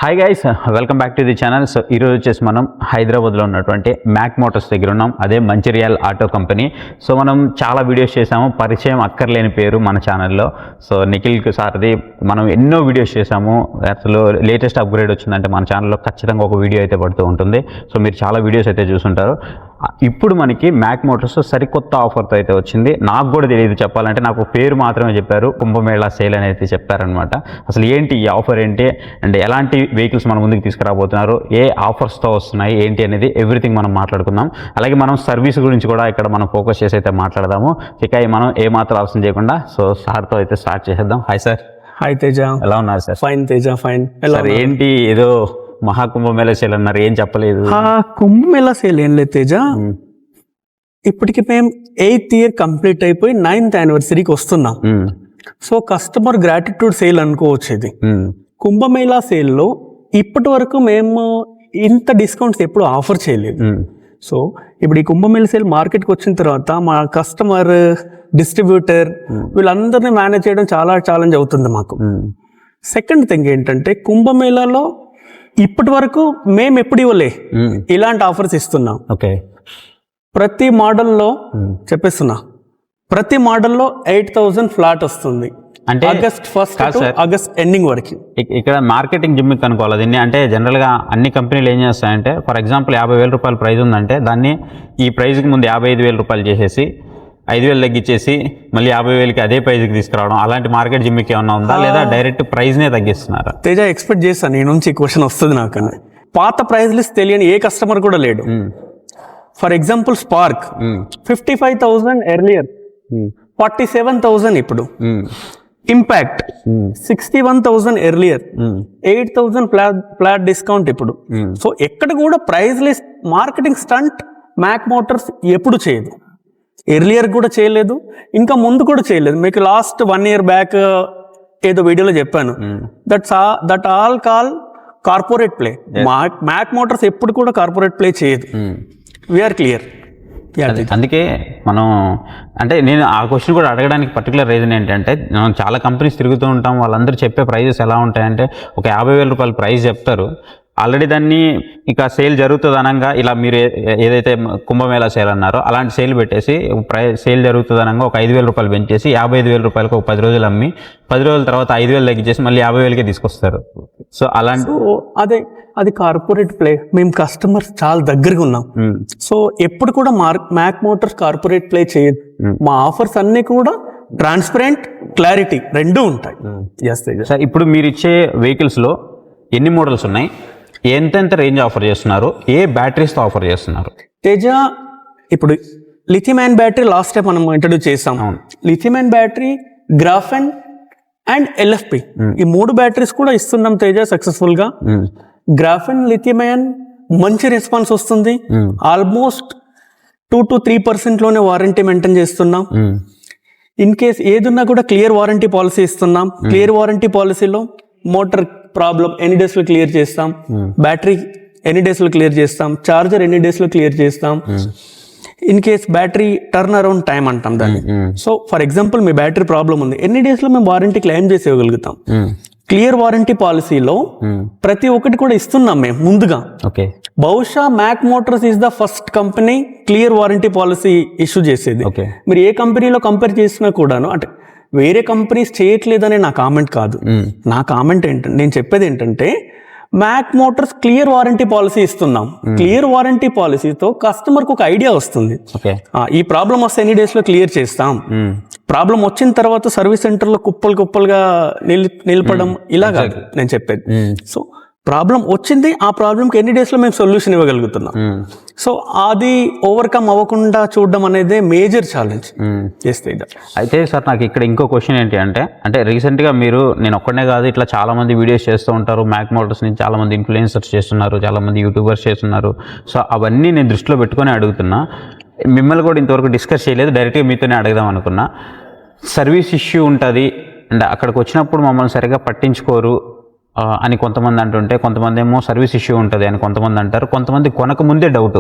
Hi guys, welcome back to the channel. So ఈరోజు వచ్చేసి మనం హైదరాబాద్లో ఉన్నటువంటి మ్యాక్ మోటార్స్ దగ్గర ఉన్నాం. అదే మంచిర్యాల్ ఆటో కంపెనీ. సో మనం చాలా వీడియోస్ చేసాము, పరిచయం అక్కర్లేని పేరు మన ఛానల్లో. సో నిఖిల్ సార్ది మనం ఎన్నో వీడియోస్ చేసాము. అసలు లేటెస్ట్ అప్గ్రేడ్ వచ్చిందంటే మన ఛానల్లో ఖచ్చితంగా ఒక వీడియో అయితే పడుతూ ఉంటుంది. సో మీరు చాలా వీడియోస్ అయితే చూసుంటారు. ఇప్పుడు మనకి మ్యాక్ మోటార్స్ సరికొత్త ఆఫర్తో అయితే వచ్చింది. నాకు కూడా తెలియదు, చెప్పాలంటే నాకు పేరు మాత్రమే చెప్పారు, కుంభమేళా సేల్ అని అయితే చెప్పారనమాట. అసలు ఏంటి ఈ ఆఫర్ ఏంటి అండ్ ఎలాంటి వెహికల్స్ మన ముందుకు తీసుకురాబోతున్నారు, ఏ ఆఫర్స్తో వస్తున్నాయి ఏంటి అనేది ఎవ్రీథింగ్ మనం మాట్లాడుకుందాం. అలాగే మనం సర్వీస్ గురించి కూడా ఇక్కడ మనం ఫోకస్ చేసి అయితే మాట్లాడదాము. ఇక మనం ఏమాత్రం ఆలోచన చేయకుండా సో సార్తో అయితే స్టార్ట్ చేసేద్దాం. Hi sir. హాయ్ తేజ, ఎలా ఉన్నారు sir? Fine Teja, fine. Sir ఏంటి ఏదో మహాకుంభమేళా సేల్ అన్నారు, ఏం చెప్పలేదు? కుంభమేళా సేల్ ఏం లేదు తేజ. ఇప్పటికి మేము 8th ఇయర్ కంప్లీట్ అయిపోయి 9th యానివర్సరీకి వస్తున్నాం. సో కస్టమర్ గ్రాటిట్యూడ్ సేల్ అనుకోవచ్చు ఇది. కుంభమేళా సేల్లో ఇప్పటి వరకు మేము ఇంత డిస్కౌంట్స్ ఎప్పుడు ఆఫర్ చేయలేదు. సో ఇప్పుడు ఈ కుంభమేళా సేల్ మార్కెట్కి వచ్చిన తర్వాత మా కస్టమర్, డిస్ట్రిబ్యూటర్ వీళ్ళందరినీ మేనేజ్ చేయడం చాలా ఛాలెంజ్ అవుతుంది మాకు. సెకండ్ థింగ్ ఏంటంటే కుంభమేళాలో ఇప్పటి వరకు మేము ఎప్పుడు ఇవ్వలే ఇలాంటి ఆఫర్స్ ఇస్తున్నాం. ఓకే, ప్రతి మోడల్లో చెప్పేస్తున్నా, ప్రతి మోడల్లో 8,000 ఫ్లాట్ వస్తుంది. అంటే ఆగస్ట్ 1st ఆగస్ట్ ఎండింగ్ వరకు. ఇక్కడ మార్కెటింగ్ జిమ్మిక్ అనుకోవాలి దీన్ని. అంటే జనరల్గా అన్ని కంపెనీలు ఏం చేస్తాయంటే, ఫర్ ఎగ్జాంపుల్ 50,000 రూపాయల ప్రైస్ ఉందంటే దాన్ని ఈ ప్రైస్కి ముందు 55,000 రూపాయలు చేసేసి 5,000 తగ్గించేసి మళ్ళీ 50,000కి అదే ప్రైస్కి తీసుకురావడం, అలాంటి మార్కెట్ జిమ్మిక్ ఏమన్నా ఉందా లేదా డైరెక్ట్ ప్రైస్నే తగ్గిస్తున్నారా? తేజ, ఎక్స్పెక్ట్ చేస్తాను నీ నుంచి క్వశ్చన్ వస్తుంది నాకు. పాత ప్రైస్ లిస్ట్ తెలియని ఏ కస్టమర్ కూడా లేడు. ఫర్ ఎగ్జాంపుల్ స్పార్క్ 55,000 ఎర్లియర్, 47,000 ఇప్పుడు. ఇంపాక్ట్ 61,000 ఎర్లియర్, 8,000 ఫ్లాట్ డిస్కౌంట్ ఇప్పుడు. సో ఎక్కడ కూడా price list marketing stunt Mac Motors ఎప్పుడు చేయదు. ఎర్లియర్ కూడా చేయలేదు, ఇంకా ముందు కూడా చేయలేదు. మీకు లాస్ట్ 1 year బ్యాక్ ఏదో వీడియోలో చెప్పాను, that all call corporate play. Mac Motors ఎప్పుడు కూడా కార్పొరేట్ ప్లే చేయదు. We're clear. అందుకే మనం అంటే నేను ఆ క్వశ్చన్ కూడా అడగడానికి పర్టికులర్ రీజన్ ఏంటంటే, మనం చాలా కంపెనీస్ తిరుగుతూ ఉంటాం, వాళ్ళందరూ చెప్పే ప్రైజెస్ ఎలా ఉంటాయంటే ఒక 50,000 రూపాయల ప్రైస్ చెప్తారు. ఆల్రెడీ దాన్ని ఇక సేల్ జరుగుతుంది అనగా, ఇలా మీరు ఏదైతే కుంభమేళా సేల్ అన్నారో అలాంటి సేల్ పెట్టేసి సేల్ జరుగుతుంది అనగా ఒక 5,000 రూపాయలు పెంచేసి 55,000 రూపాయలకు ఒక 10 రోజులు అమ్మి 10 రోజుల తర్వాత 5,000 తగ్గించేసి మళ్ళీ 50,000కే తీసుకొస్తారు. సో అలాంటి అది కార్పొరేట్ ప్లే. మేము కస్టమర్స్ చాలా దగ్గరగా ఉన్నాం. సో ఎప్పుడు కూడా మ్యాక్ మోటార్స్ కార్పొరేట్ ప్లే చేయదు. మా ఆఫర్స్ అన్ని కూడా ట్రాన్స్పరెంట్, క్లారిటీ రెండూ ఉంటాయి. సార్, ఇప్పుడు మీరు ఇచ్చే వెహికల్స్లో ఎన్ని మోడల్స్ ఉన్నాయి, ఎంతెంత రేంజ్ ఆఫర్ చేస్తున్నారు, ఏ బ్యాటరీస్తో ఆఫర్ చేస్తున్నారు? తేజ, ఇప్పుడు lithium ion battery last time మనం ఇంట్రడ్యూస్ చేసాం. Lithium ion battery, graphene and LFP, ఈ 3 బ్యాటరీస్ కూడా ఇస్తున్నాం తేజ సక్సెస్ఫుల్ గా. గ్రాఫెన్, లిథియం అయాన్ మంచి రెస్పాన్స్ వస్తుంది. ఆల్మోస్ట్ 2 to 3% లోనే వారంటీ మెయింటైన్ చేస్తున్నాం. ఇన్ కేస్ ఏదున్నా కూడా క్లియర్ వారంటీ పాలసీ ఇస్తున్నాం. క్లియర్ వారంటీ పాలసీలో మోటార్ ప్రాబ్లం ఎన్ని డేస్ లో క్లియర్ చేస్తాం, బ్యాటరీ ఎన్ని డేస్ లో క్లియర్ చేస్తాం, చార్జర్ ఎన్ని డేస్ లో క్లియర్ చేస్తాం. In case battery turn around time అంటాం దాన్ని. So for example me battery problem ఉంది, ఎన్ని డేస్ లో మేము వారంటీ క్లెయిమ్ చేసి ఇవ్వగలుగుతాం. క్లియర్ వారంటీ పాలసీలో ప్రతి ఒక్కటి కూడా ఇస్తున్నాం మేము ముందుగా. బహుశా Mac Motors is the first company clear warranty policy issue చేసేది. మీరు ఏ కంపెనీలో కంపేర్ చేసినా కూడాను, అంటే వేరే కంపెనీస్ చేయట్లేదనే నా కామెంట్ కాదు. నా కామెంట్ ఏంటంటే, నేను చెప్పేది ఏంటంటే, Mac Motors clear warranty policy ఇస్తున్నాం. క్లియర్ వారంటీ పాలసీతో కస్టమర్కి ఒక ఐడియా వస్తుంది, ఈ ప్రాబ్లం వస్తే ఎన్ని డేస్ లో క్లియర్ చేస్తాం. ప్రాబ్లం వచ్చిన తర్వాత సర్వీస్ సెంటర్ లో కుప్పలుగా నిలపడం ఇలా కాదు నేను చెప్పేది. సో ప్రాబ్లం వచ్చింది, ఆ ప్రాబ్లంకి ఎన్ని డేస్ లో మేము సొల్యూషన్ ఇవ్వగలుగుతున్నాం. సో అది ఓవర్కమ్ అవ్వకుండా చూడడం అనేది మేజర్ ఛాలెంజ్ చేస్తే. అయితే సార్, నాకు ఇక్కడ ఇంకో క్వశ్చన్ ఏంటి అంటే రీసెంట్గా మీరు, నేను ఒక్కడే కాదు ఇట్లా చాలా మంది వీడియోస్ చేస్తూ ఉంటారు, మ్యాక్ మోటార్స్ నుంచి చాలా మంది ఇన్ఫ్లుయెన్సర్స్ చేస్తున్నారు, చాలా మంది యూట్యూబర్స్ చేస్తున్నారు. సో అవన్నీ నేను దృష్టిలో పెట్టుకొని అడుగుతున్నా. మిమ్మల్ని కూడా ఇంతవరకు డిస్కస్ చేయలేదు, డైరెక్ట్గా మీతోనే అడుగుదాం అనుకున్నా. సర్వీస్ ఇష్యూ ఉంటుంది అంటే అక్కడికి వచ్చినప్పుడు మమ్మల్ని సరిగ్గా పట్టించుకోరు అని కొంతమంది అంటుంటే, కొంతమంది ఏమో సర్వీస్ ఇష్యూ ఉంటుంది అని కొంతమంది అంటారు. కొంతమంది కొనక ముందే డౌట్,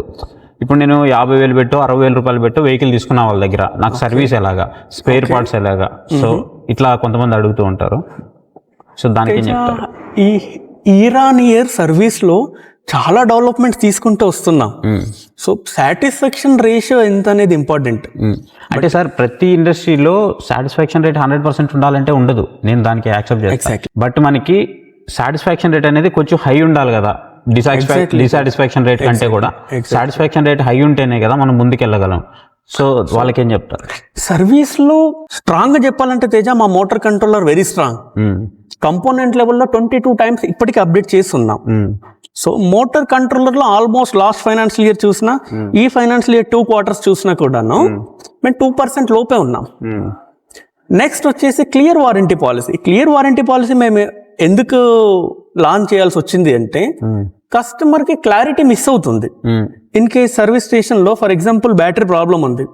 ఇప్పుడు నేను 50,000 పెట్టు 60,000 రూపాయలు పెట్టు వెహికల్ తీసుకున్న వాళ్ళ దగ్గర నాకు సర్వీస్ ఎలాగా, స్పేర్ పార్ట్స్ ఎలాగా, సో ఇట్లా కొంతమంది అడుగుతూ ఉంటారు. సో దానికి ఈ ఇయర్ ఆన్ ఇయర్ సర్వీస్లో చాలా డెవలప్మెంట్స్ తీసుకుంటూ వస్తున్నాం. సో సాటిస్ఫాక్షన్ రేషియో ఎంత అనేది ఇంపార్టెంట్. అంటే సార్ ప్రతి ఇండస్ట్రీలో సాటిస్ఫాక్షన్ రేట్ 100% ఉండాలంటే ఉండదు, నేను దానికి యాక్సెప్ట్ చేస్తాను. బట్ మనకి సాటిస్ఫాక్షన్ రేట్ అనేది కొంచెం హై ఉండాలి కదా, డిసాటిస్ఫాక్షన్ రేట్ కంటే కూడా సాటిస్ఫాక్షన్ రేట్ హై ఉంటేనే కదా మనం ముందుకెళ్ళగలం. సో వాళ్ళకేం చెప్తారు? సర్వీస్లో స్ట్రాంగ్గా చెప్పాలంటే తేజ, మా motor controller very strong. Component లెవెల్లో 22 times ఇప్పటికీ అప్డేట్ చేస్తున్నాం. సో మోటార్ కంట్రోలర్లో ఆల్మోస్ట్ లాస్ట్ ఫైనాన్షియల్ ఇయర్ చూసినా, ఈ ఫైనాన్షియల్ ఇయర్ 2 quarters చూసినా కూడాను మేము 2% లోపే ఉన్నాం. నెక్స్ట్ వచ్చేసి clear warranty policy. Clear warranty policy మేము ఎందుకు లాంచ్ చేయాల్సి వచ్చింది అంటే, కస్టమర్కి క్లారిటీ మిస్ అవుతుంది. ఇన్ కేస్ సర్వీస్ స్టేషన్లో ఫర్ ఎగ్జాంపుల్ బ్యాటరీ ప్రాబ్లం ఉంది,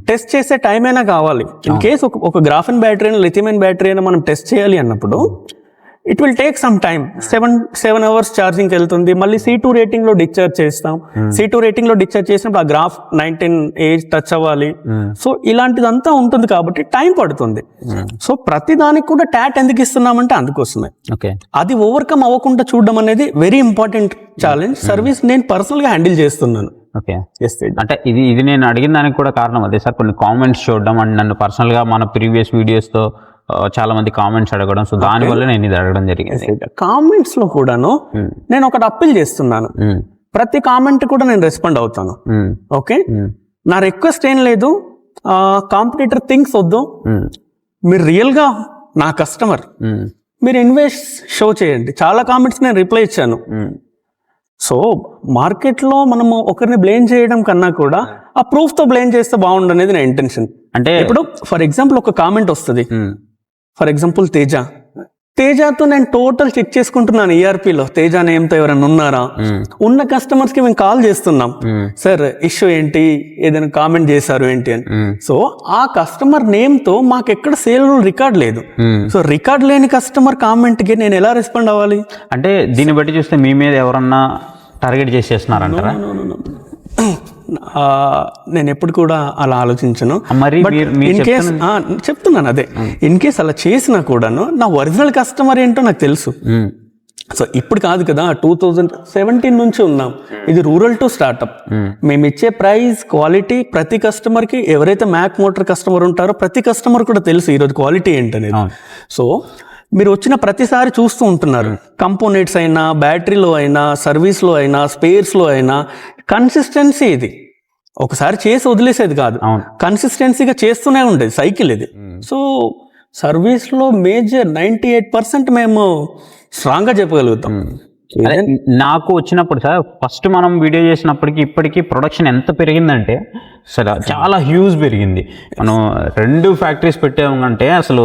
టెస్ట్ చేసే టైం అయినా కావాలి. ఇన్ కేస్ ఒక గ్రాఫెన్ బ్యాటరీ అయినా లిథియం బ్యాటరీ అయినా మనం టెస్ట్ చేయాలి అన్నప్పుడు it will take some time. 7 hours ఛార్జింగ్కి వెళ్తుంది. మళ్ళీ C2 రేటింగ్లో డిశ్చార్జ్ చేస్తాం. C2 రేటింగ్లో డిశ్చార్జ్ చేసినప్పుడు ఆ గ్రాఫ్ 19 ఏజ్ టచ్ అవ్వాలి. సో ఇలాంటిదంతా ఉంటుంది కాబట్టి టైం పడుతుంది. సో ప్రతి దానికి కూడా ట్యాట్ ఎందుకు ఇస్తున్నామంటే అందుకోసమే. అది ఓవర్కమ్ అవ్వకుండా చూడడం అనేది వెరీ ఇంపార్టెంట్ ఛాలెంజ్. సర్వీస్ నేను పర్సనల్గా హ్యాండిల్ చేస్తున్నాను. అంటే ఇది నేను అడిగిన దానికి కూడా కారణం అదే సార్, కొన్ని కామెంట్స్ చూడడం అండ్ నన్ను పర్సనల్గా మన ప్రీవియస్ వీడియోస్తో చాలా మంది కామెంట్స్ అడగడం. సో దానివల్ల నేను ఇది అడగడం జరిగింది. కామెంట్స్ లో కూడాను నేను ఒకటి అప్పీల్ చేస్తున్నాను, ప్రతి కామెంట్ కూడా నేను రెస్పాండ్ అవుతాను. ఓకే, నా రిక్వెస్ట్ ఏం లేదు, కాంపిటీటర్ థింగ్స్ వద్దు. మీరు రియల్ గా నా కస్టమర్, మీరు ఇన్వెస్ట్ షో చేయండి. చాలా కామెంట్స్ నేను రిప్లై ఇచ్చాను. సో మార్కెట్లో మనము ఒకరిని బ్లేమ్ చేయడం కన్నా కూడా ఆ ప్రూఫ్ తో బ్లేమ్ చేస్తే బాగుండనేది నా ఇంటెన్షన్. అంటే ఇప్పుడు ఫర్ ఎగ్జాంపుల్ ఒక కామెంట్ వస్తుంది, ఫర్ ఎగ్జాంపుల్ తేజతో నేను టోటల్ చెక్ చేసుకుంటున్నాను ERPలో తేజ నేమ్తో ఎవరైనా ఉన్నారా. ఉన్న కస్టమర్స్ కి మేము కాల్ చేస్తున్నాం, సార్ ఇష్యూ ఏంటి, ఏదైనా కామెంట్ చేశారు ఏంటి అని. సో ఆ కస్టమర్ నేమ్ తో మాకు ఎక్కడ సేల్ రికార్డ్ లేదు. సో రికార్డ్ లేని కస్టమర్ కామెంట్ కి నేను ఎలా రెస్పాండ్ అవ్వాలి? అంటే దీన్ని బట్టి చూస్తే మీ మీద ఎవరన్నా టార్గెట్ చేసేస్తున్నారంటారా? నేను ఎప్పుడు కూడా అలా ఆలోచించను. మరి ఇన్ కేస్ చెప్తున్నాను అదే, ఇన్ కేస్ అలా చేసినా కూడాను నా ఒరిజినల్ కస్టమర్ ఏంటో నాకు తెలుసు. సో ఇప్పుడు కాదు కదా, 2017 నుంచి ఉన్నాం. ఇది రూరల్ టు స్టార్ట్అప్. మేము ఇచ్చే ప్రైస్, క్వాలిటీ ప్రతి కస్టమర్ కి, ఎవరైతే మ్యాక్ మోటార్ కస్టమర్ ఉంటారో ప్రతి కస్టమర్ కూడా తెలుసు ఈరోజు క్వాలిటీ ఏంటనేది. సో మీరు వచ్చిన ప్రతిసారి చూస్తూ ఉంటున్నారు, కంపోనెంట్స్ అయినా, బ్యాటరీలో అయినా, సర్వీస్లో అయినా, స్పేర్స్లో అయినా కన్సిస్టెన్సీ. ఇది ఒకసారి చేసి వదిలేసేది కాదు, కన్సిస్టెన్సీగా చేస్తూనే ఉండేది సైకిల్ ఇది. సో సర్వీస్లో మేజర్ 98% మేము స్ట్రాంగ్గా చెప్పగలుగుతాం. నాకు వచ్చినప్పుడు సార్, ఫస్ట్ మనం వీడియో చేసినప్పటికీ ఇప్పటికీ ప్రొడక్షన్ ఎంత పెరిగిందంటే అసలు చాలా హ్యూజ్ పెరిగింది. మనం 2 ఫ్యాక్టరీస్ పెట్టామంటే అసలు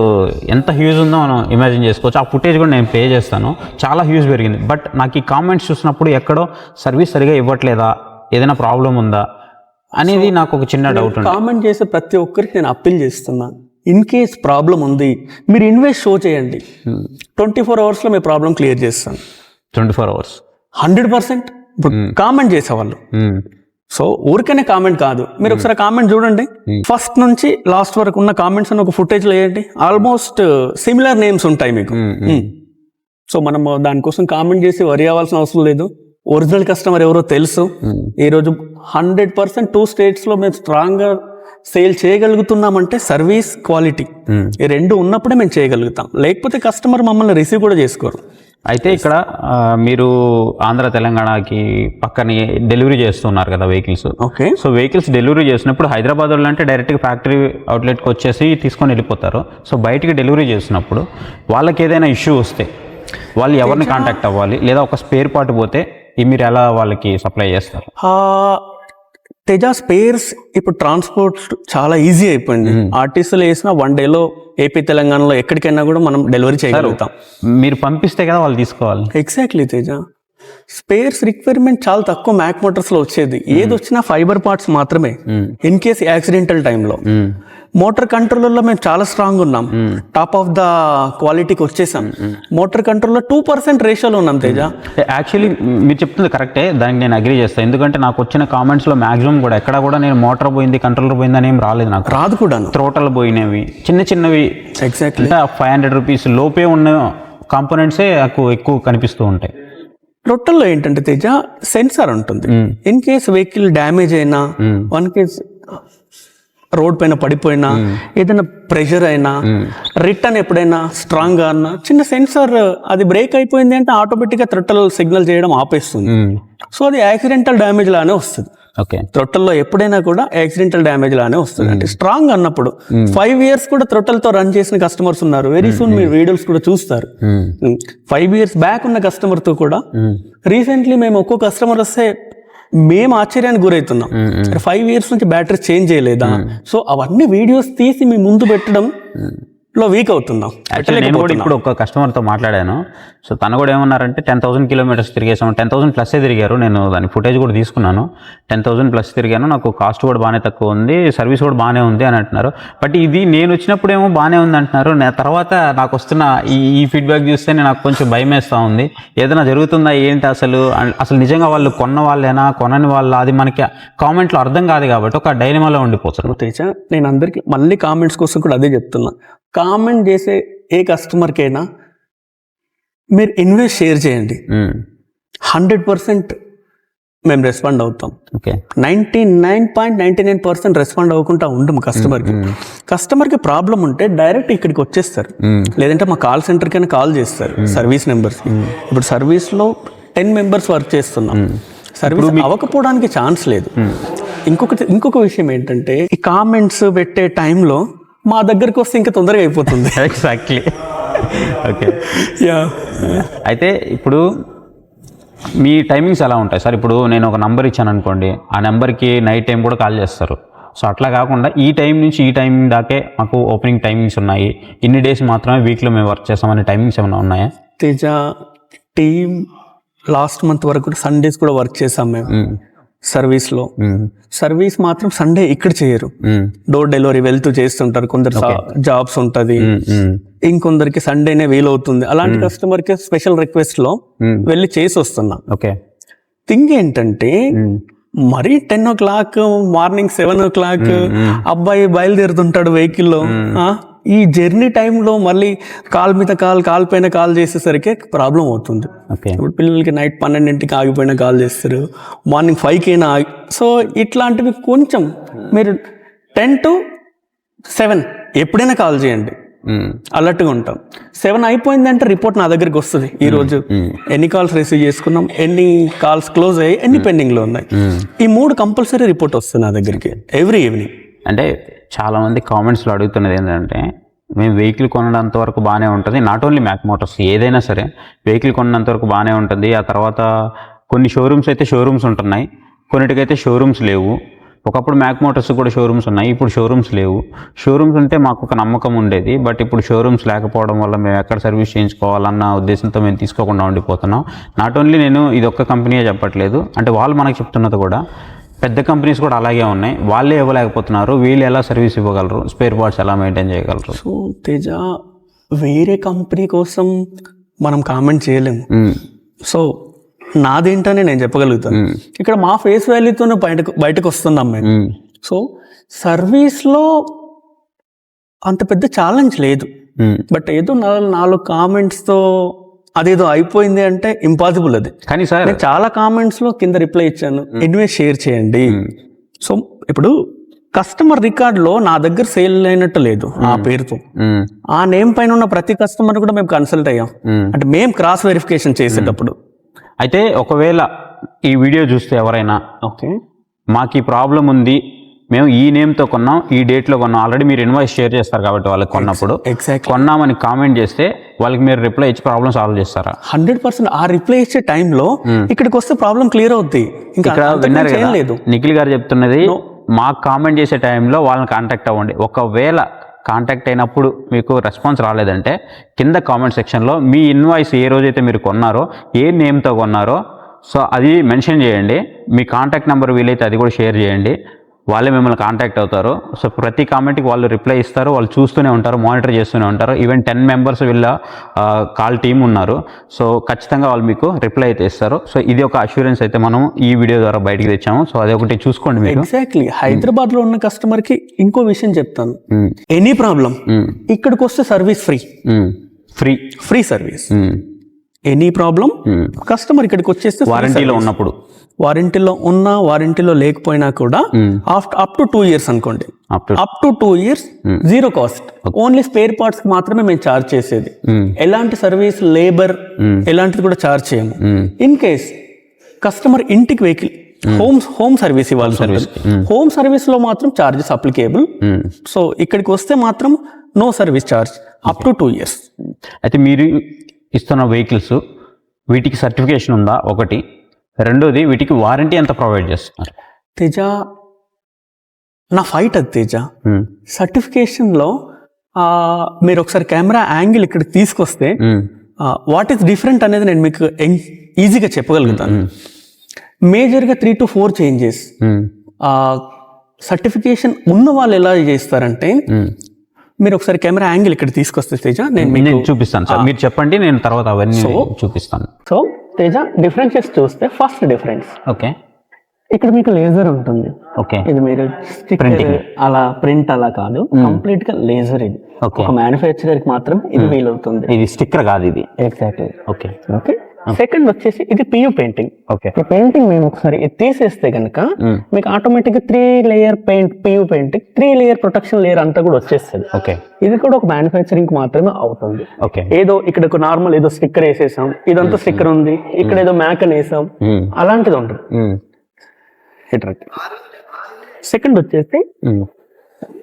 ఎంత హ్యూజ్ ఉందో మనం ఇమాజిన్ చేసుకోవచ్చు. ఆ ఫుటేజ్ కూడా నేను ప్లే చేస్తాను. చాలా హ్యూజ్ పెరిగింది. బట్ నాకు ఈ కామెంట్స్ చూసినప్పుడు ఎక్కడో సర్వీస్ సరిగా ఇవ్వట్లేదా, ఏదైనా ప్రాబ్లం ఉందా అనేది నాకు ఒక చిన్న డౌట్ ఉంది. కామెంట్ చేసే ప్రతి ఒక్కరికి నేను అప్పీల్ చేస్తున్నాను, ఇన్ కేస్ ప్రాబ్లం ఉంది మీరు ఇన్వెస్ట్ షో చేయండి. 24 hours మీ ప్రాబ్లం క్లియర్ చేస్తాను. 24 hours 100%. ఇప్పుడు కామెంట్ చేసేవాళ్ళు, సో ఊరికనే కామెంట్ కాదు, మీరు ఒకసారి కామెంట్ చూడండి. ఫస్ట్ నుంచి లాస్ట్ వరకు ఉన్న కామెంట్స్ అని ఒక ఫుటేజ్ లో వేయండి. ఆల్మోస్ట్ సిమిలర్ నేమ్స్ ఉంటాయి మీకు. సో మనం దానికోసం కామెంట్ చేసి వరి అవ్వాల్సిన అవసరం లేదు. ఒరిజినల్ కస్టమర్ ఎవరో తెలుసు. ఈరోజు 100% 2 states లో మేము స్ట్రాంగ్ గా సేల్ చేయగలుగుతున్నామంటే సర్వీస్, క్వాలిటీ ఈ 2 ఉన్నప్పుడే మేము చేయగలుగుతాం. లేకపోతే కస్టమర్ మమ్మల్ని రిసీవ్ కూడా చేసుకోరు. అయితే ఇక్కడ మీరు ఆంధ్ర తెలంగాణకి పక్కనే డెలివరీ చేస్తున్నారు కదా vehicles. Okay, so vehicles delivery చేసినప్పుడు హైదరాబాద్ వాళ్ళు అంటే డైరెక్ట్గా ఫ్యాక్టరీ అవుట్లెట్కి వచ్చేసి తీసుకొని వెళ్ళిపోతారు. సో బయటికి డెలివరీ చేసినప్పుడు వాళ్ళకి ఏదైనా ఇష్యూ వస్తే వాళ్ళు ఎవరిని కాంటాక్ట్ అవ్వాలి, లేదా ఒక స్పేర్ పార్ట్ పోతే మీరు ఎలా వాళ్ళకి సప్లై చేస్తారు? తేజ స్పేర్స్ ఇప్పుడు ట్రాన్స్పోర్ట్ చాలా ఈజీ అయిపోయింది. ఆర్టీసీలో వేసిన 1 day ఏపీ తెలంగాణలో ఎక్కడికైనా కూడా మనం డెలివరీ చేయగలుగుతాం. మీరు పంపిస్తే కదా వాళ్ళు తీసుకోవాలి. ఎగ్జాక్ట్లీ తేజ, స్పేర్స్ రిక్వైర్మెంట్ చాలా తక్కువ మ్యాక్ మోటార్స్ లో వచ్చేది. ఏది వచ్చినా ఫైబర్ పార్ట్స్ మాత్రమే. ఇన్ కేస్ యాక్సిడెంటల్ టైంలో మోటార్ కంట్రోలర్లో మేము చాలా స్ట్రాంగ్ ఉన్నాం. టాప్ ఆఫ్ ద క్వాలిటీకి వచ్చేసాం. మోటార్ కంట్రోలర్ 2% రేషియోలో ఉన్నాం తేజ. యాక్చువల్లీ మీరు చెప్తుంది కరెక్టే, దానికి నేను అగ్రీ చేస్తాను. ఎందుకంటే నాకు వచ్చిన కామెంట్స్లో మ్యాక్సిమం కూడా ఎక్కడ కూడా నేను మోటార్ పోయింది, కంట్రోలర్ పోయింది అని ఏం రాలేదు. నాకు రాదు కూడా. త్రోటల్ పోయినవి చిన్నవి ఎగ్జాక్ట్లీ అంటే 500 rupees లోపే ఉన్న కాంపోనెంట్సే నాకు ఎక్కువ కనిపిస్తూ ఉంటాయి. రొట్టెల్లో ఏంటంటే తేజ సెన్సార్ ఉంటుంది. ఇన్ కేస్ వెహికల్ డ్యామేజ్ అయినా, వన్ కేస్ రోడ్ పైన పడిపోయినా, ఏదైనా ప్రెషర్ అయినా, రిటర్న్ ఎప్పుడైనా స్ట్రాంగ్ గా అన్నా, చిన్న సెన్సార్ అది బ్రేక్ అయిపోయింది అంటే ఆటోమేటిక్ గా థ్రొట్టల్ సిగ్నల్ చేయడం ఆపేస్తుంది. సో అది యాక్సిడెంటల్ డ్యామేజ్ లానే వస్తుంది. ఓకే, థ్రొట్టల్లో ఎప్పుడైనా కూడా యాక్సిడెంటల్ డ్యామేజ్ లానే వస్తుంది. అంటే స్ట్రాంగ్ అన్నప్పుడు 5 years కూడా థ్రొట్టల్ తో రన్ చేసిన కస్టమర్స్ ఉన్నారు. వెరీ సూన్ మీరు వీడియోస్ కూడా చూస్తారు. 5 years బ్యాక్ ఉన్న కస్టమర్ తో కూడా రీసెంట్లీ మేము ఒక్కో కస్టమర్ వస్తే మేము ఆశ్చర్యానికి గురవుతున్నాం. 5 years నుంచి బ్యాటరీ చేంజ్ చేయలేదా? సో అవన్నీ వీడియోస్ తీసి మీ ముందు పెట్టడం లో వీక్ అవుతున్నాం. నేను కూడా ఇప్పుడు ఒక కస్టమర్తో మాట్లాడాను. సో తను కూడా ఏమన్నారంటే 10,000 kilometers తిరిగేసాము, 10,000 ప్లస్ తిరిగారు. నేను దాని ఫుటేజ్ కూడా తీసుకున్నాను. 10,000 ప్లస్ తిరిగాను, నాకు కాస్ట్ కూడా బాగానే తక్కువ ఉంది, సర్వీస్ కూడా బాగానే ఉంది అని అంటున్నారు. బట్ ఇది నేను వచ్చినప్పుడు ఏమో బాగానే ఉంది అంటున్నారు. తర్వాత నాకు వస్తున్న ఈ ఫీడ్బ్యాక్ చూస్తే నాకు కొంచెం భయం వేస్తూ ఉంది. ఏదైనా జరుగుతుందా ఏంటి అసలు నిజంగా వాళ్ళు కొన్న వాళ్ళేనా కొనని వాళ్ళ, అది మనకి కామెంట్లో అర్థం కాదు కాబట్టి ఒక డైనమాలో ఉండిపోతారు. తేజ నేను అందరికి మళ్ళీ కామెంట్స్ కోసం కూడా అదే చెప్తున్నా. కామెంట్ చేసే ఏ కస్టమర్కైనా మీరు ఇన్వెస్ట్ షేర్ చేయండి. 100% మేము రెస్పాండ్ అవుతాం. ఓకే, 99.99% రెస్పాండ్ అవ్వకుండా ఉండము. కస్టమర్కి ప్రాబ్లం ఉంటే డైరెక్ట్ ఇక్కడికి వచ్చేస్తారు, లేదంటే మా కాల్ సెంటర్కైనా కాల్ చేస్తారు సర్వీస్ నెంబర్స్కి. ఇప్పుడు సర్వీస్లో 10 members వర్క్ చేస్తున్నాం. సర్వీస్ అవ్వకపోవడానికి ఛాన్స్ లేదు. ఇంకొక విషయం ఏంటంటే ఈ కామెంట్స్ పెట్టే టైంలో మా దగ్గరికి వస్తే ఇంకా తొందరగా అయిపోతుంది. ఎగ్జాక్ట్లీ. Okay, yeah. అయితే ఇప్పుడు మీ టైమింగ్స్ ఎలా ఉంటాయి సార్? ఇప్పుడు నేను ఒక నెంబర్ ఇచ్చాను అనుకోండి, ఆ నెంబర్కి నైట్ టైం కూడా కాల్ చేస్తారు. సో అట్లా కాకుండా ఈ టైం నుంచి ఈ టైం దాకే మాకు ఓపెనింగ్ టైమింగ్స్ ఉన్నాయి, ఇన్ని డేస్ మాత్రమే వీక్లో మేము వర్క్ చేస్తామనే టైమింగ్స్ ఏమైనా ఉన్నాయా? తేజ టీమ్ లాస్ట్ మంత్ వరకు సండేస్ కూడా వర్క్ చేసాం మేము సర్వీస్లో. సర్వీస్ మాత్రం సండే ఇక్కడ చేయరు, డోర్ డెలివరీ వెళ్తూ చేస్తుంటారు. కొందరు జాబ్స్ ఉంటుంది, ఇంకొందరికి సండేనే వీలవుతుంది. అలాంటి కస్టమర్కి స్పెషల్ రిక్వెస్ట్ లో వెళ్ళి చేసి వస్తున్నాం. ఓకే, థింగ్ ఏంటంటే మరీ 10 o'clock మార్నింగ్ 7 o'clock అబ్బాయి బయలుదేరుతుంటాడు వెహికల్లో. ఈ జర్నీ టైంలో మళ్ళీ కాల్ మీద కాల్ పైన కాల్ చేసేసరికి ప్రాబ్లం అవుతుంది. ఇప్పుడు పిల్లలకి నైట్ 12 ఆగిపోయినా కాల్ చేస్తారు, మార్నింగ్ 5 ఆగి. సో ఇట్లాంటివి కొంచెం మీరు 10 to 7 ఎప్పుడైనా కాల్ చేయండి, అలర్ట్గా ఉంటాం. 7 అయిపోయిందంటే రిపోర్ట్ నా దగ్గరికి వస్తుంది. ఈ రోజు ఎన్ని కాల్స్ రిసీవ్ చేసుకున్నాం, ఎన్ని కాల్స్ క్లోజ్ అయ్యి, ఎన్ని పెండింగ్లో ఉన్నాయి. ఈ 3 కంపల్సరీ రిపోర్ట్ వస్తుంది నా దగ్గరికి ఎవ్రీ ఈవినింగ్. అంటే చాలామంది కామెంట్స్లో అడుగుతున్నది ఏంటంటే, మేము వెహికల్ కొనడంత వరకు బాగానే ఉంటుంది, నాట్ ఓన్లీ మ్యాక్ మోటార్స్ ఏదైనా సరే వెహికల్ కొన్నంత వరకు బాగానే ఉంటుంది. ఆ తర్వాత కొన్ని షోరూమ్స్ అయితే షోరూమ్స్ ఉంటున్నాయి, కొన్నిటికైతే షోరూమ్స్ లేవు. ఒకప్పుడు మ్యాక్ మోటార్స్ కూడా షోరూమ్స్ ఉన్నాయి, ఇప్పుడు షోరూమ్స్ లేవు. షోరూమ్స్ ఉంటే మాకు ఒక నమ్మకం ఉండేది, బట్ ఇప్పుడు షోరూమ్స్ లేకపోవడం వల్ల మేము ఎక్కడ సర్వీస్ చేయించుకోవాలన్న ఉద్దేశంతో మేము తీసుకోకుండా ఉండిపోతున్నాం. నాట్ ఓన్లీ నేను ఇది ఒక్క కంపెనీయే చెప్పట్లేదు, అంటే వాళ్ళు మనకు చెప్తున్నది కూడా పెద్ద కంపెనీస్ కూడా అలాగే ఉన్నాయి. వాళ్ళే ఇవ్వలేకపోతున్నారు, వీళ్ళు ఎలా సర్వీస్ ఇవ్వగలరు, స్పేర్ పార్ట్స్ ఎలా మెయింటైన్ చేయగలరు? సో తేజ వేరే కంపెనీ కోసం మనం కామెంట్ చేయలేము. సో నాదేంటని నేను చెప్పగలుగుతాను. ఇక్కడ మా ఫేస్ వాల్యూతోనే బయటకు వస్తున్నాం మేము. సో సర్వీస్లో అంత పెద్ద ఛాలెంజ్ లేదు, బట్ ఏదో 4 కామెంట్స్తో అదేదో అయిపోయింది అంటే ఇంపాసిబుల్ అది. కానీ సార్ నేను చాలా కామెంట్స్లో కింద రిప్లై ఇచ్చాను, ఇన్వెస్ట్ షేర్ చేయండి. సో ఇప్పుడు కస్టమర్ రికార్డులో నా దగ్గర సేల్ అయినట్టు లేదు ఆ పేరుతో. ఆ నేమ్ పైన ఉన్న ప్రతి కస్టమర్ కూడా మేము కన్సల్ట్ అయ్యాం, అంటే మేము క్రాస్ వెరిఫికేషన్ చేసేటప్పుడు. అయితే ఒకవేళ ఈ వీడియో చూస్తే ఎవరైనా ఓకే మాకు ఈ ప్రాబ్లం ఉంది, మేము ఈ నేమ్తో కొన్నాం, ఈ డేట్లో కొన్నాం, ఆల్రెడీ మీరు ఇన్వాయిస్ షేర్ చేస్తారు కాబట్టి వాళ్ళకి కొన్నప్పుడు కొన్నామని కామెంట్ చేస్తే వాళ్ళకి మీరు రిప్లై ఇచ్చి ప్రాబ్లమ్ సాల్వ్ చేస్తారా? 100%. ఆ రిప్లై ఇచ్చే టైంలో ఇక్కడికి వస్తే ప్రాబ్లం క్లియర్ అవుద్ది. ఇంకా విన్నారు కదా నిఖిల్ గారు చెప్తున్నది, మాకు కామెంట్ చేసే టైంలో వాళ్ళని కాంటాక్ట్ అవ్వండి. ఒకవేళ కాంటాక్ట్ అయినప్పుడు మీకు రెస్పాన్స్ రాలేదంటే కింద కామెంట్ సెక్షన్లో మీ ఇన్వాయిస్ ఏ రోజైతే మీరు కొన్నారో, ఏ నేమ్తో కొన్నారో, సో అది మెన్షన్ చేయండి. మీ కాంటాక్ట్ నెంబర్ వీలైతే అది కూడా షేర్ చేయండి, వాళ్ళే మిమ్మల్ని కాంటాక్ట్ అవుతారు. సో ప్రతి కామెంట్కి వాళ్ళు రిప్లై ఇస్తారు, వాళ్ళు చూస్తూనే ఉంటారు, మానిటర్ చేస్తూనే ఉంటారు. ఈవెన్ 10 members వీళ్ళ కాల్ టీమ్ ఉన్నారు. సో ఖచ్చితంగా వాళ్ళు మీకు రిప్లై అయితే ఇస్తారు. సో ఇది ఒక అష్యూరెన్స్ అయితే మనం ఈ వీడియో ద్వారా బయటికి తెచ్చాము. సో అది ఒకటి చూసుకోండి మీరు. ఎగ్జాక్ట్లీ. హైదరాబాద్లో ఉన్న కస్టమర్కి ఇంకో విషయం చెప్తాను, ఎనీ ప్రాబ్లం ఇక్కడికి వస్తే service free service. Any problem customer ఇక్కడికి వచ్చేస్తే వారంటీలో ఉన్నప్పుడు వారంటీలో ఉన్నా వారంటీలో లేకపోయినా కూడా అప్ టు 2 years అనుకోండి, up to 2 years zero cost. Only spare parts మాత్రమే మేము ఛార్జ్ చేసేది. ఎలాంటి సర్వీస్, లేబర్ ఎలాంటిది కూడా ఛార్జ్ చేయము. ఇన్ కేస్ కస్టమర్ ఇంటికి వెహికల్ హోమ్ సర్వీస్ ఇవ్వాలి, హోమ్ సర్వీస్ లో మాత్రం చార్జెస్ అప్లికేబుల్. సో ఇక్కడికి వస్తే మాత్రం no service charge up to 2 years. అయితే మీరు ఇస్తున్న వెహికల్స్ వీటికి సర్టిఫికేషన్ ఉందా ఒకటి, రెండోది వీటికి వారంటీ ఎంత ప్రొవైడ్ చేస్తున్నారు? తేజ నా ఫైట్ అది తేజ. సర్టిఫికేషన్ లో మీరు ఒకసారి కెమెరా యాంగిల్ ఇక్కడ తీసుకొస్తే వాట్ ఈస్ డిఫరెంట్ అనేది నేను మీకు ఈజీగా చెప్పగలుగుతాను. మేజర్గా 3 to 4 చేంజెస్. సర్టిఫికేషన్ ఉన్న వాళ్ళు ఎలా చేస్తారంటే, మీరు ఒకసారి కెమెరా యాంగిల్ ఇక్కడ తీసుకొస్తే తేజ నేను చూపిస్తాను సార్, మీరు చెప్పండి, నేను తర్వాత అవన్నీ చూపిస్తాను. సో తేజ డిఫరెన్సెస్ చూస్తే, ఫస్ట్ డిఫరెన్స్ ఓకే, ఇక్కడ మీకు లేజర్ ఉంటుంది. ఓకే, ఇది మీరు ప్రింటింగ్ అలా ప్రింట్ అలా కాదు, కంప్లీట్ గా లేజర్. ఇది ఒక మ్యానుఫ్యాక్చరర్ కి మాత్రం ఇది వీలవుతుంది. ఇది స్టిక్కర్ కాదు ఇది. ఎగ్జాక్ట్లీ. Okay okay. సెకండ్ వచ్చేసి ఇది పియు పెయింటింగ్. ఓకే, ఈ పెయింటింగ్ మేము ఒకసారి ఇది తీసేస్తే కనుక మీకు ఆటోమేటిక్ గా 3 layer paint, PU painting 3 layer protection layer అంతా కూడా వచ్చేస్తుంది. ఓకే, ఇది కూడా ఒక మ్యానుఫ్యాక్చరింగ్ మాత్రమే అవుతుంది. ఓకే, ఏదో ఇక్కడ ఒక నార్మల్ ఏదో స్టిక్కర్ వేసేసాం, ఇదంతా స్టిక్కర్ ఉంది, ఇక్కడ ఏదో మ్యాక్ అని వేసాం, అలాంటిది ఉంటుంది. సెకండ్ వచ్చేసి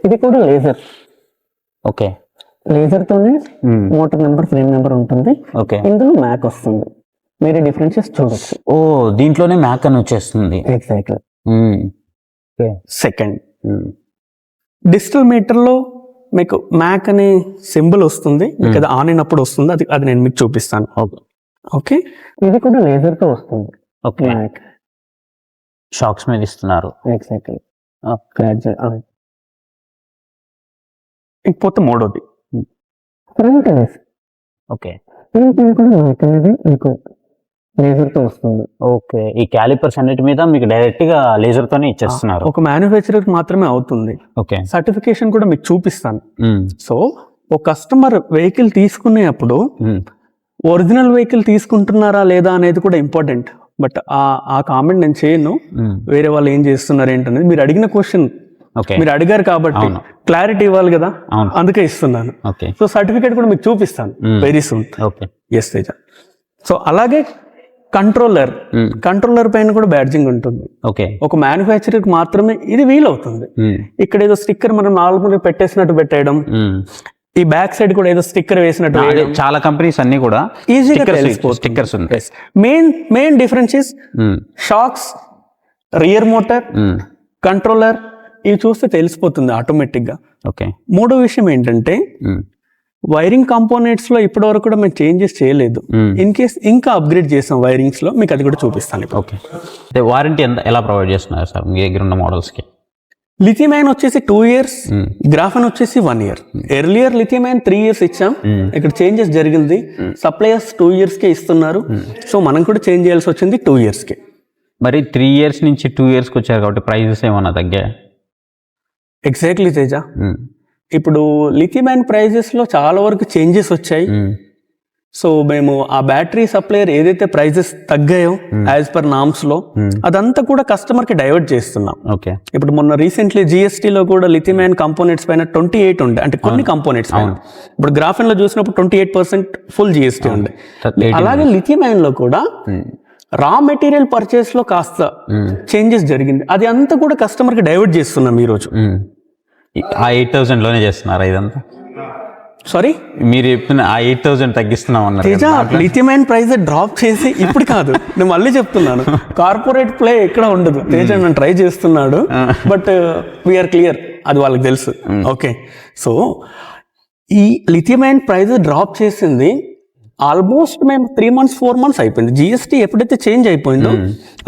ఇది కూడా లేజర్. ఓకే, లేజర్ తోనే మోటార్ నెంబర్, ఫ్రేమ్ నెంబర్ ఉంటుంది. ఓకే, ఇందులో మ్యాక్ వస్తుంది. మీరు డిఫరెన్సెస్ చూడొచ్చు. ఓ, దీంట్లోనే మ్యాక్ అని వచ్చేస్తుంది. ఎగ్జాక్ట్లీ. సెకండ్ డిజిటల్ మీటర్ లో మీకు మ్యాక్ అనే సింబల్ వస్తుంది, మీకు అది ఆన్ అయినప్పుడు వస్తుంది. అది నేను మీకు చూపిస్తాను. ఓకే, ఇది కూడా లేజర్ తో వస్తుంది. ఓకే, మ్యాక్ షాక్స్ మీద ఇస్తున్నారు. ఎగ్జాక్ట్లీ. ఇకపోతే మూడోది ఫ్రంట్ అనేసి. ఓకే, ఫ్రంట్ కూడా మ్యాక్ అనేది మీకు లేజర్ తో వస్తుంది. ఓకే, ఈ క్యాలిపర్స్ అన్నిటి మీద మీకు డైరెక్ట్ గా లేజర్ తోనే ఇచ్చేస్తున్నారు. ఒక మ్యానుఫ్యాక్చరర్ మాత్రమే అవుతుంది. ఓకే, సర్టిఫికేషన్ కూడా మీకు చూపిస్తాను. సో ఒక కస్టమర్ వెహికల్ తీసుకునేప్పుడు ఒరిజినల్ వెహికల్ తీసుకుంటున్నారా లేదా అనేది కూడా ఇంపార్టెంట్. బట్ ఆ కామెంట్ నేను చేయను. వేరే వాళ్ళు ఏం చేస్తున్నారు ఏంటనేది మీరు అడిగిన క్వశ్చన్, మీరు అడిగారు కాబట్టి క్లారిటీ ఇవ్వాలి కదా, అందుకే ఇస్తున్నాను. సో సర్టిఫికేట్ కూడా మీకు చూపిస్తాను very soon. Yes Teja. So అలాగే కంట్రోలర్ పైన కూడా బ్యాడ్జింగ్ ఉంటుంది. ఒక మ్యానుఫ్యాక్చరర్ మాత్రమే ఇది వీలవుతుంది. ఇక్కడ ఏదో స్టిక్కర్ మనం నార్మల్ పెట్టేసినట్టు పెట్టేయడం, ఈ బ్యాక్ సైడ్ కూడా ఏదో స్టిక్కర్ వేసినట్టు చాలా కంపెనీస్ అన్ని కూడా ఈజీగా స్టిక్కర్స్ ఉంటాయి. Main difference is shocks, rear motor, controller, ఇవి చూస్తే తెలిసిపోతుంది ఆటోమేటిక్ గా. మూడో విషయం ఏంటంటే వైరింగ్ కాంపోనెంట్స్ లో ఇప్పటి వరకు కూడా మేము చేంజెస్ చేయలేదు. ఇన్ కేస్ ఇంకా అప్గ్రేడ్ చేసాం వైరింగ్స్ లో, మీకు అది కూడా చూపిస్తాను. వారంటీ ఎలా ప్రొవైడ్ చేస్తున్నారు సార్ మీ దగ్గర ఉన్న మోడల్స్ కి? లిథియం అయాన్ వచ్చేసి 2 years, గ్రాఫెన్ వచ్చేసి 1 year. Earlier lithium ion 3 years ఇచ్చాం. ఇక్కడ చేంజెస్ జరిగింది. సప్లయర్స్ 2 years కే ఇస్తున్నారు. సో మనం కూడా చేంజ్ చేయాల్సి వచ్చింది 2 years కే. మరి 3 years నుంచి 2 years కి వచ్చారు కాబట్టి ప్రైజెస్ ఏమన్నా తగ్గా? ఎగ్జాక్ట్లీ తేజ. ఇప్పుడు లిథియం అయాన్ ప్రైజెస్ లో చాలా వరకు చేంజెస్ వచ్చాయి. సో మేము ఆ బ్యాటరీ సప్లయర్ ఏదైతే ప్రైజెస్ తగ్గాయో యాజ్ పర్ నామ్స్ లో, అదంతా కూడా కస్టమర్ కి డైవర్ట్ చేస్తున్నాం. ఇప్పుడు మొన్న రీసెంట్లీ జిఎస్టీ లో కూడా లిథియం అయాన్ కాంపోనెంట్స్ పైన 28 ఉండే, అంటే కొన్ని కాంపోనెంట్స్ పైన. ఇప్పుడు గ్రాఫెన్ లో చూసినప్పుడు 28% ఫుల్ జిఎస్టీ ఉండే. అలాగే లిథియం అయాన్ లో కూడా రా మెటీరియల్ పర్చేస్ లో కాస్త చేంజెస్ జరిగింది. అది అంతా కూడా కస్టమర్ కి డైవర్ట్ చేస్తున్నాం ఈ రోజు. ఆ 8,000 లోనే చేస్తున్నారా ఇదంతా? సారీ, మీరు చెప్పిన ఆ 8,000 తగ్గిస్తున్నాం అన్నారు. లిథియం అయాన్ ప్రైస్ డ్రాప్ చేసి ఇప్పుడు కాదు, నేను మళ్ళీ చెప్తున్నాను, కార్పొరేట్ ప్లే ఎక్కడ ఉండదు. తేజ నేను ట్రై చేస్తున్నాడు, బట్ వీఆర్ క్లియర్, అది వాళ్ళకి తెలుసు. ఓకే, సో ఈ లిథియం అయాన్ ప్రైస్ డ్రాప్ చేసింది ఆల్మోస్ట్ మేము 3 months 4 months అయిపోయింది. జిఎస్టీ ఎప్పుడైతే చేంజ్ అయిపోయిందో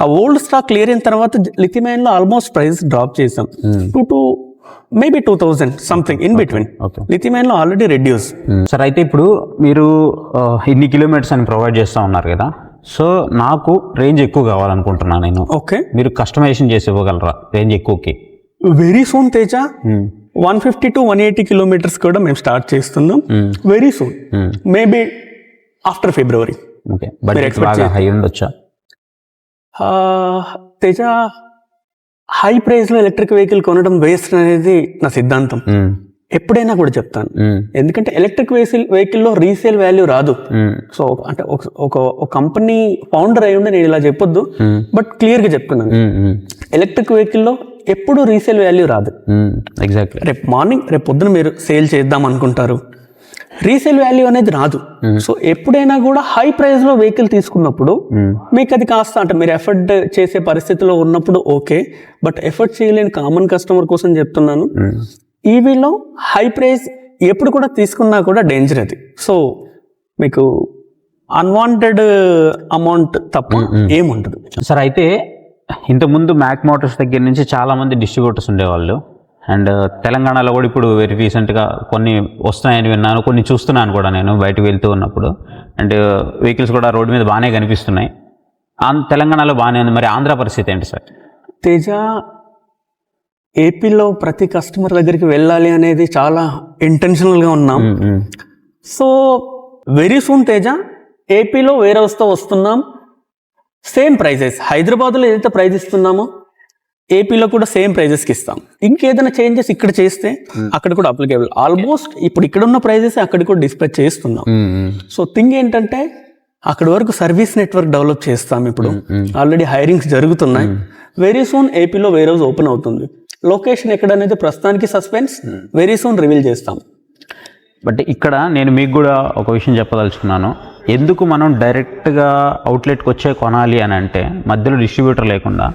ఆ ఓల్డ్ స్టాక్ క్లియర్ అయిన తర్వాత లిథియం అయాన్ లో ఆల్మోస్ట్ ప్రైస్ డ్రాప్ చేసాం. Maybe 2,000 something in between. Lithium ion లో ఆల్రెడీ రెడ్యూస్. సార్, అయితే ఇప్పుడు మీరు ఇన్ని కిలోమీటర్స్ అని ప్రొవైడ్ చేస్తూ ఉన్నారు కదా, సో నాకు రేంజ్ ఎక్కువ కావాలనుకుంటున్నాను నేను. ఓకే, మీరు కస్టమైజేషన్ చేసి ఇవ్వగలరా రేంజ్ ఎక్కువకి? Very soon Teja. 150 to 180 kilometers కూడా మేము స్టార్ట్ చేస్తున్నాం very soon. Maybe after February. Okay, budget బాగా హై ఉండొచ్చా? తేజ, హై ప్రైస్లో ఎలక్ట్రిక్ వెహికల్ కొనడం వేస్ట్ అనేది నా సిద్ధాంతం. ఎప్పుడైనా కూడా చెప్తాను, ఎందుకంటే ఎలక్ట్రిక్ వెహికల్లో రీసేల్ వాల్యూ రాదు. సో అంటే ఒక కంపెనీ ఫౌండర్ అయి ఉండి నేను ఇలా చెప్పొద్దు, బట్ క్లియర్గా చెప్తున్నాను, ఎలక్ట్రిక్ వెహికల్లో ఎప్పుడు రీసేల్ వాల్యూ రాదు. ఎగ్జాక్ట్లీ. రేపు పొద్దున మీరు సేల్ చేద్దాం అనుకుంటారు, రీసేల్ వాల్యూ అనేది రాదు. సో ఎప్పుడైనా కూడా హై ప్రైస్ లో వెహికల్ తీసుకున్నప్పుడు మీకు అది కాస్త అంటే మీరు ఎఫర్ట్ చేసే పరిస్థితిలో ఉన్నప్పుడు ఓకే, బట్ ఎఫర్ట్ చేయలేని కామన్ కస్టమర్ కోసం చెప్తున్నాను, ఈవీలో హై ప్రైస్ ఎప్పుడు కూడా తీసుకున్నా కూడా డేంజర్ అది. సో మీకు అన్వాంటెడ్ అమౌంట్ తప్ప ఏముండదు సార్. అయితే ఇంతకుముందు మ్యాక్ మోటార్స్ దగ్గర నుంచి చాలామంది డిస్ట్రిబ్యూటర్స్ ఉండేవాళ్ళు, అండ్ తెలంగాణలో కూడా ఇప్పుడు వెరీ రీసెంట్గా కొన్ని వస్తున్నాయని విన్నాను, కొన్ని చూస్తున్నాను కూడా నేను బయటకు వెళ్తూ ఉన్నప్పుడు. అండ్ వెహికల్స్ కూడా రోడ్డు మీద బాగానే కనిపిస్తున్నాయి. తెలంగాణలో బాగానే ఉంది, మరి ఆంధ్ర పరిస్థితి ఏంటి సార్? తేజ, ఏపీలో ప్రతి కస్టమర్ దగ్గరికి వెళ్ళాలి అనేది చాలా ఇంటెన్షనల్గా ఉన్నాం. సో వెరీ సూన్ తేజ, ఏపీలో వేరే వస్తూ వస్తున్నాం. సేమ్ ప్రైజెస్, హైదరాబాద్లో ఏదైతే ప్రైజ్ ఇస్తున్నామో ఏపీలో కూడా సేమ్ ప్రైజెస్కి ఇస్తాం. ఇంకేదైనా చేంజెస్ ఇక్కడ చేస్తే అక్కడ కూడా అప్లికేబుల్. ఆల్మోస్ట్ ఇప్పుడు ఇక్కడ ఉన్న ప్రైజెస్ అక్కడ కూడా డిస్పాచ్ చేస్తున్నాం. సో థింగ్ ఏంటంటే అక్కడ వరకు సర్వీస్ నెట్వర్క్ డెవలప్ చేస్తాం. ఇప్పుడు ఆల్రెడీ హైరింగ్స్ జరుగుతున్నాయి. వెరీ సూన్ ఏపీలో వేరే హౌస్ ఓపెన్ అవుతుంది. లొకేషన్ ఎక్కడ అనేది ప్రస్తుతానికి సస్పెన్స్, వెరీ సూన్ రివీల్ చేస్తాం. బట్ ఇక్కడ నేను మీకు కూడా ఒక విషయం చెప్పదలుచుకున్నాను. ఎందుకు మనం డైరెక్ట్గా అవుట్లెట్కి వచ్చే కొనాలి అని అంటే, మధ్యలో డిస్ట్రిబ్యూటర్ లేకుండా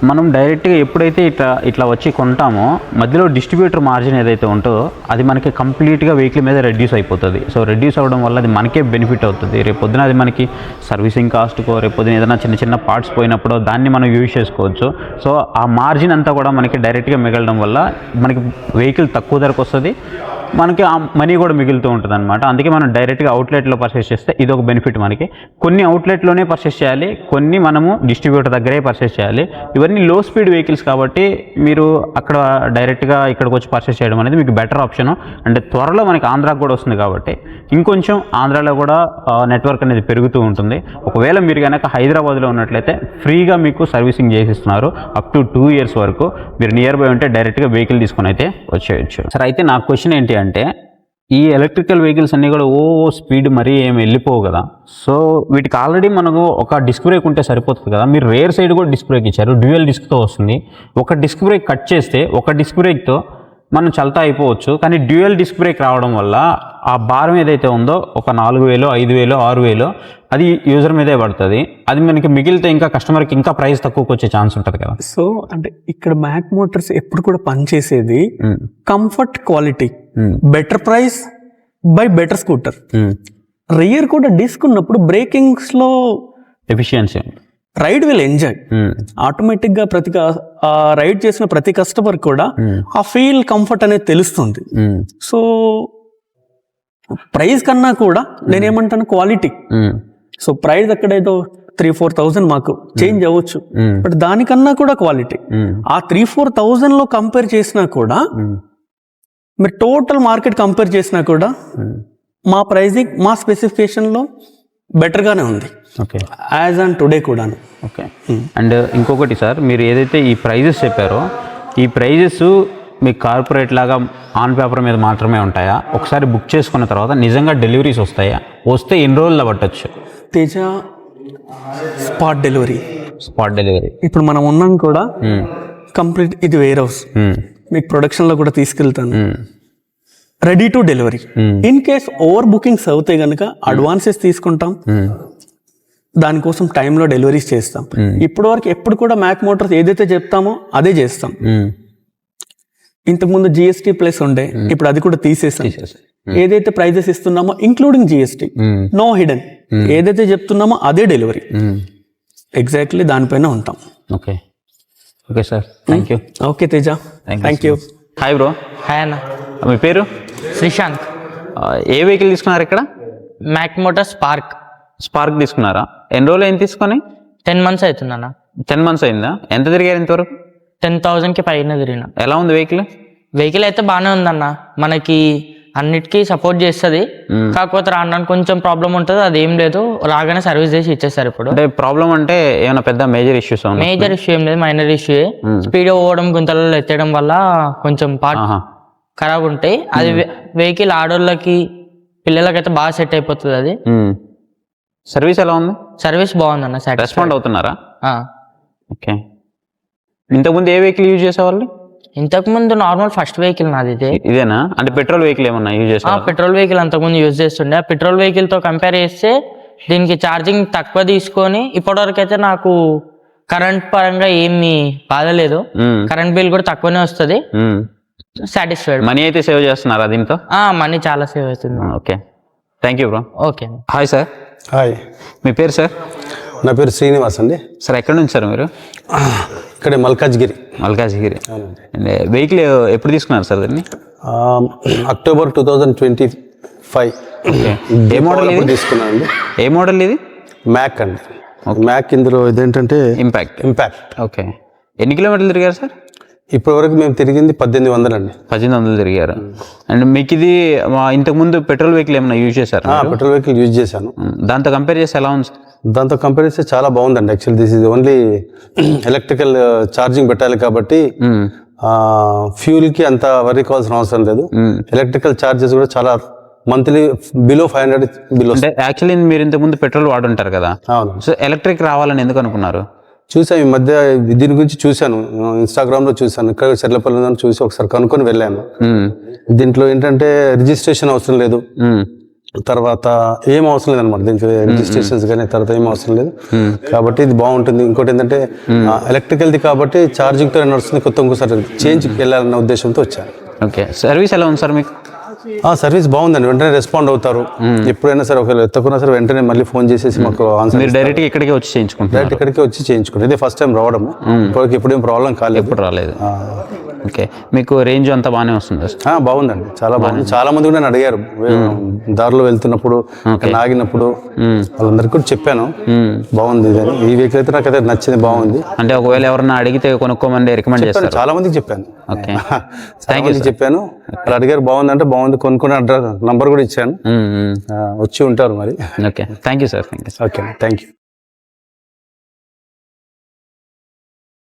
మనం డైరెక్ట్గా ఎప్పుడైతే ఇట్లా వచ్చి కొంటామో, మధ్యలో డిస్ట్రిబ్యూటర్ మార్జిన్ ఏదైతే ఉంటుందో అది మనకి కంప్లీట్గా వెహికల్ మీద రెడ్యూస్ అయిపోతుంది. సో రెడ్యూస్ అవ్వడం వల్ల అది మనకే బెనిఫిట్ అవుతుంది. రేపు పొద్దున అది మనకి సర్వీసింగ్ కాస్ట్కో, రేపు పొద్దున ఏదైనా చిన్న చిన్న పార్ట్స్ పోయినప్పుడు దాన్ని మనం యూజ్ చేసుకోవచ్చు. సో ఆ మార్జిన్ అంతా కూడా మనకి డైరెక్ట్గా మిగలడం వల్ల మనకి వెహికల్ తక్కువ ధరకు వస్తుంది, మనకి ఆ మనీ కూడా మిగులుతూ ఉంటుంది అనమాట. అందుకే మనం డైరెక్ట్గా అవుట్లెట్లో పర్చేస్ చేస్తే ఇది ఒక బెనిఫిట్ మనకి. కొన్ని అవుట్లెట్లోనే పర్చేస్ చేయాలి, కొన్ని మనము డిస్ట్రిబ్యూటర్ దగ్గరే పర్చేస్ చేయాలి. ఇవన్నీ లో స్పీడ్ వెహికల్స్ కాబట్టి మీరు అక్కడ డైరెక్ట్గా ఇక్కడికి వచ్చి పర్చేస్ చేయడం అనేది మీకు బెటర్ ఆప్షన్. అంటే త్వరలో మనకి ఆంధ్రాకి కూడా వస్తుంది కాబట్టి ఇంకొంచెం ఆంధ్రాలో కూడా నెట్వర్క్ అనేది పెరుగుతూ ఉంటుంది. ఒకవేళ మీరు కనుక హైదరాబాద్లో ఉన్నట్లయితే ఫ్రీగా మీకు సర్వీసింగ్ చేసిస్తున్నారు అప్ టు 2 years వరకు. మీరు నియర్ బై ఉంటే డైరెక్ట్గా వెహికల్ తీసుకొని అయితే వచ్చేయచ్చు. సరే, అయితే నా క్వశ్చన్ ఏంటి అంటే, ఈ ఎలక్ట్రికల్ వెహికల్స్ అన్నీ కూడా స్పీడ్ మరీ ఏమి వెళ్ళిపోవు కదా. సో వీటికి ఆల్రెడీ మనకు ఒక డిస్క్ బ్రేక్ ఉంటే సరిపోతుంది కదా. మీరు రేర్ సైడ్ కూడా డిస్క్ బ్రేక్ ఇచ్చారు, డ్యూయల్ డిస్క్తో వస్తుంది. ఒక డిస్క్ బ్రేక్ కట్ చేస్తే ఒక డిస్క్ బ్రేక్తో మనం చల్తా అయిపోవచ్చు. కానీ డ్యూయల్ డిస్క్ బ్రేక్ రావడం వల్ల ఆ భారం ఏదైతే ఉందో ఒక 4,000, 5,000, 6,000 అది యూజర్ మీదే పడుతుంది. అది మనకి మిగిలితే ఇంకా కస్టమర్కి ఇంకా ప్రైస్ తక్కువకి వచ్చే ఛాన్స్ ఉంటుంది కదా. సో అంటే ఇక్కడ మ్యాక్ మోటార్స్ ఎప్పుడు కూడా పనిచేసేది comfort, quality, better price buy better scooter. Rear కూడా డిస్క్ ఉన్నప్పుడు బ్రేకింగ్స్ లో efficiency, ride will enjoy. Automatic గా రైడ్ చేసిన ప్రతి కస్టమర్ కూడా ఆ ఫీల్, కంఫర్ట్ అనేది తెలుస్తుంది. సో ప్రైస్ కన్నా కూడా నేనేమంటాను క్వాలిటీ. సో ప్రైస్ అక్కడేదో 3,000-4,000 మాకు చేంజ్ అవ్వచ్చు, బట్ దానికన్నా కూడా క్వాలిటీ. ఆ 3,000-4,000 లో కంపేర్ చేసినా కూడా, మీరు టోటల్ మార్కెట్ కంపేర్ చేసినా కూడా మా ప్రైజింగ్, మా స్పెసిఫికేషన్ లో బెటర్ గానే ఉంది. ఓకే, యాజ్ ఆన్ టుడే కూడా. ఓకే. అండ్ ఇంకొకటి సార్, మీరు ఏదైతే ఈ ప్రైజెస్ చెప్పారో, ఈ ప్రైజెస్ మీకు కార్పొరేట్ లాగా ఆన్ పేపర్ మీద మాత్రమే ఉంటాయా? ఒకసారి బుక్ చేసుకున్న తర్వాత నిజంగా డెలివరీస్ వస్తాయా? వస్తే ఎన్ని రోజుల్లో పట్టచ్చు? Teja, spot delivery. Spot delivery ఇప్పుడు మనం ఉన్నాం కూడా కంప్లీట్, ఇది వేర్ హౌస్, మీకు ప్రొడక్షన్లో కూడా తీసుకెళ్తాను. Ready to delivery. In case over bookings అవుతాయి కనుక అడ్వాన్సెస్ తీసుకుంటాం, దానికోసం టైంలో డెలివరీస్ చేస్తాం. ఇప్పటి వరకు ఎప్పుడు కూడా మ్యాక్ మోటార్స్ ఏదైతే చెప్తామో అదే చేస్తాం. ఇంతకుముందు జిఎస్టీ ప్లస్ ఉండే, ఇప్పుడు అది కూడా తీసేసాం. ఏదైతే ప్రైజెస్ ఇస్తున్నామో ఇంక్లూడింగ్ జిఎస్టీ, నో హిడెన్, ఏదైతే చెప్తున్నామో అదే డెలివరీ. ఎగ్జాక్ట్లీ దానిపైన ఉంటాం. Okay, okay sir, thank you. Okay Teja, thank you. Hi bro. Hi అన్న. మీ పేరు? శ్రీశాంత్. ఏ వెహికల్ తీసుకున్నారు ఇక్కడ? మ్యాక్ మోటార్ స్పార్క్ తీసుకున్నారా? ఎన్ని రోజులు అయింది తీసుకొని? 10 months అవుతుంది అన్న. 10 months అయిందా? ఎంత తిరిగారు ఇంతవరకు? 10,000కి పైన తిరిగిన. ఎలా ఉంది వెహికల్? వెహికల్ అయితే బాగానే ఉందన్న. మనకి అన్నిటికీ సపోర్ట్ చేస్తుంది. కాకపోతే రావడానికి కొంచెం ప్రాబ్లం ఉంటుంది, అది ఏం లేదు, రాగానే సర్వీస్ చేసి ఇచ్చేస్తారు. ఇప్పుడు అంటే ప్రాబ్లం అంటే ఏమైనా పెద్ద మేజర్ ఇష్యూస్ మేజర్ ఇష్యూ ఏం లేదు, మైనర్ ఇష్యూ. స్పీడ్ పోవడం, గుంతలలో ఎత్తడం వల్ల కొంచెం పార్ట్ ఖరాబ్ ఉంటాయి. అది వెహికల్ ఆడోళ్ళకి పిల్లలకైతే బాగా సెట్ అయిపోతుంది. అది సర్వీస్ ఎలా ఉంది? సర్వీస్ బాగుందన్న, రెస్పాండ్ అవుతున్నారా? ఓకే. ఇంతకుముందు ఏ వెహికల్ యూజ్ చేసేవాళ్ళు? ఇంతకు ముందు నార్మల్ ఫస్ట్ వెహికల్ నాది ఇదేనా? అంటే పెట్రోల్ వెహికల్ ఏమన్నా యూజ్ చేసేవాళ్ళు? పెట్రోల్ వెహికల్ అంతకుముందు యూజ్ చేస్తుండే. పెట్రోల్ వెహికల్ తో కంపేర్ చేస్తే దీనికి ఛార్జింగ్ తక్కువ తీసుకొని ఇప్పటివరకు అయితే నాకు కరెంట్ పరంగా ఏమి బాధ లేదు. కరెంట్ బిల్ కూడా తక్కువనే వస్తుంది. సాటిస్ఫైడ్. మనీ అయితే సేవ్ చేస్తున్నారా దీంతో? మనీ చాలా సేవ్ అవుతుంది. Okay, thank you bro. Okay. Hi sir. Hi, మీ పేరు సార్? నా పేరు శ్రీనివాస్ అండి. సార్ ఎక్కడి నుంచి సార్ మీరు? ఇక్కడ మల్కాజ్గిరి. మల్కాజ్గిరి. వెహికల్ ఎప్పుడు తీసుకున్నారు సార్ దీన్ని? అక్టోబర్ 2025. ఏ మోడల్ ఇది? తీసుకున్నాను అండి. ఏ మోడల్ ఇది? మ్యాక్ అండి. మ్యాక్. ఇందులో ఇదేంటంటే ఇంపాక్ట్. ఓకే. ఎన్ని కిలోమీటర్లు తిరిగారు సార్? ఇప్పటి వరకు మేము తిరిగింది 1800 అండి. 1800 తిరిగారు. అండ్ మీకు ఇది ఇంతకుముందు పెట్రోల్ వెహికల్ ఏమైనా యూజ్ చేశారు? పెట్రోల్ వెహికల్ యూజ్ చేశాను. దాంతో కంపేర్ చేస్తే ఎలా ఉంది సార్? దాంతో కంపేర్ చేస్తే చాలా బాగుందండి. Actually this is only electrical charging పెట్టాలి కాబట్టి ఫ్యూల్ కి అంత వరి కావాల్సిన అవసరం లేదు. ఎలక్ట్రికల్ ఛార్జెస్ కూడా చాలా మంత్లీ బిలో 500 బిలో. అంటే యాక్చువల్లీ మీరు ఇంతకుముందు పెట్రోల్ వాడుంటారు కదా, అవును. సో ఎలక్ట్రిక్ రావాలని ఎందుకు అనుకున్నారు? చూసాను ఈ మధ్య దీని గురించి చూశాను, ఇన్స్టాగ్రామ్లో చూశాను. ఇక్కడ చెర్లపల్లి ఉందని చూసి ఒకసారి కనుక్కొని వెళ్ళాను. దీంట్లో ఏంటంటే రిజిస్ట్రేషన్ అవసరం లేదు, తర్వాత ఏం అవసరం లేదు అనమాట. దీనికి రిజిస్ట్రేషన్స్ కానీ తర్వాత ఏం అవసరం లేదు కాబట్టి ఇది బాగుంటుంది. ఇంకోటి ఏంటంటే ఎలక్ట్రికల్ది కాబట్టి ఛార్జింగ్తో నడుస్తుంది. కొత్త ఇంకోసారి చేంజ్కి వెళ్ళాలన్న ఉద్దేశంతో వచ్చాను. ఓకే. సర్వీస్ ఎలా ఉంది సార్ మీకు? సర్వీస్ బాగుందండి. వెంటనే రెస్పాండ్ అవుతారు. ఎప్పుడైనా సరే ఒకవేళ ఎత్తకున్నా సరే వెంటనే మళ్ళీ ఫోన్ చేసేసి మాకు ఆన్సర్. మీరు డైరెక్ట్గా ఇక్కడికి వచ్చి చేయించుకుంటారు? డైరెక్ట్ ఇక్కడికి వచ్చి చేయించుకుంటారు. ఇదే ఫస్ట్ టైం రావడము. ఇప్పటికి ఎప్పుడేం ప్రాబ్లం కాలేదు. ఎప్పుడు రాలేదు. ఓకే. మీకు రేంజ్ అంతా బాగానే వస్తుంది? బాగుందండి, చాలా బాగుంది. చాలా మంది కూడా నన్ను అడిగారు దారిలో వెళ్తున్నప్పుడు, ఆగినప్పుడు వాళ్ళందరికీ కూడా చెప్పాను బాగుంది ఇది. ఈ వెహికల్ అయితే నాకైతే నచ్చింది, బాగుంది. అంటే ఒకవేళ ఎవరైనా అడిగితే కొనుక్కోమని రికమెండ్ చేస్తాను? చాలా మందికి చెప్పాను. ఓకే, థ్యాంక్ యూ చెప్పాను. వాళ్ళు అడిగారు బాగుంది అంటే బాగుంది, కొనుక్కునే నంబర్ కూడా ఇచ్చాను. వచ్చి ఉంటారు మరి. Okay, thank you sir. Okay, thank you.